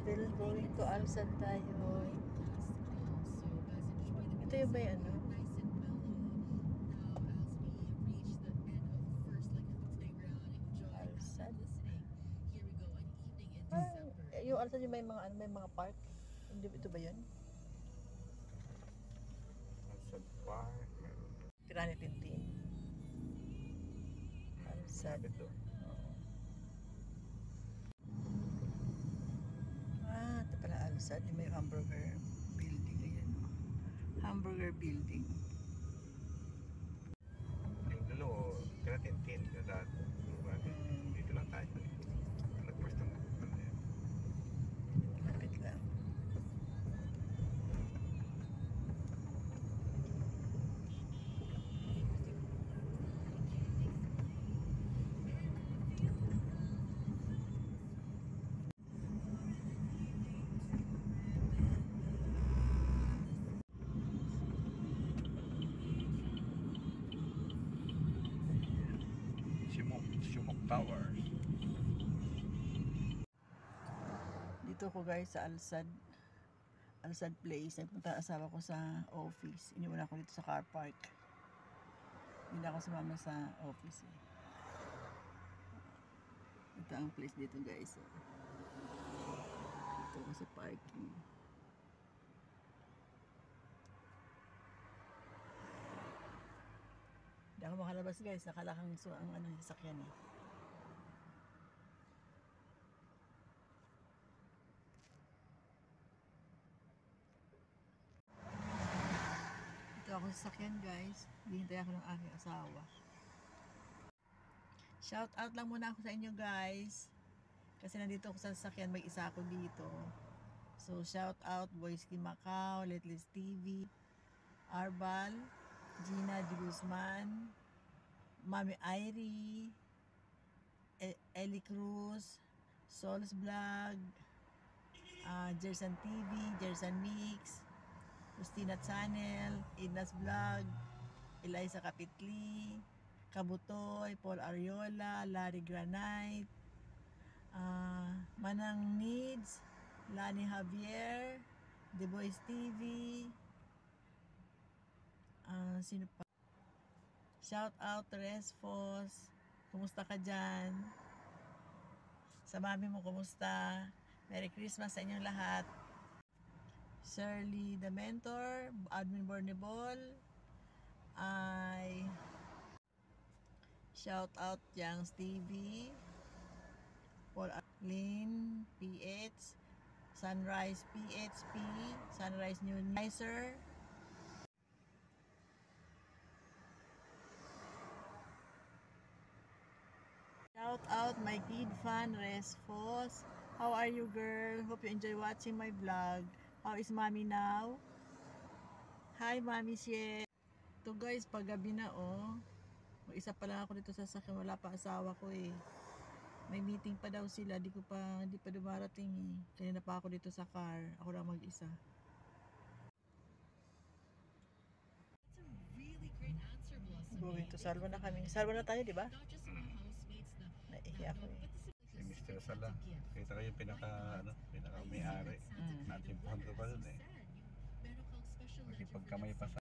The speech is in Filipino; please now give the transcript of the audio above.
Travel, going to Alsan tayo. Ito yung ba yung ano? Alsan. Yung Alsan yung may mga ano, may mga park. Hindi ito ba yun? Alsan Park. Tirani Tintin. Alsan. Ito. Ito pala Alsan. Yung may hamburger building. Ayan. Hamburger building. Yung dulo, Tinatintin. Dito lang tayo. Nagpwesto na. Lapit lang. Shumok Tower. Dito ko guys sa Alsad Place. Nagpunta ang asawa ko sa office. Iniwan ako dito sa car park. Hindi ako sumama sa office eh. Ito ang place dito guys. Ito ako sa parking. Hindi ako makalabas guys. Nakalakang ang ano, sasakyan eh. Ito ako sa sasakyan guys. Hihintay ako ng aking asawa. Shout out lang muna ako sa inyo guys. Kasi nandito ako sa sasakyan. May isa ako dito. So shout out Boys Ki Macau, Letlis TV, Arbal, Gina de Guzman, Mami Irie, Ellie Cruz, Sol's Vlog, Jersan TV, Jersan Mix, Justina Channel, Idnas Vlog, Eliza Kapitli, Kabutoy, Paul Ariola, Larry Granite, Manang Needs, Lani Javier, The Boys TV, sino pa? Shout out Teres Fos, kumusta ka dyan? Sa mami mo, kumusta? Merry Christmas sa inyong lahat. Shirley the Mentor, Admin Bornebol, shout out Yang Stevie, Paul Arlene PH, Sunrise PHP, Sunrise New Nicer, shout out my kid fan Resfos. How are you girl? Hope you enjoy watching my vlog. How is mommy now? Hi mommy shit. Ito guys, paggabi na oh. Mag-isa pa lang ako dito sa sasakyan, wala pa asawa ko eh. May meeting pa daw sila, hindi pa dumarating eh. Kanina pa ako dito sa car, ako lang mag-isa. Going to Salwa na kami. Salwa na tayo, di ba? Naihi ako eh. Si Mr. Sala. Kita ko yung pinaka may-ari. Natimpuhan ko pa dun eh. Makipagkamay pa sa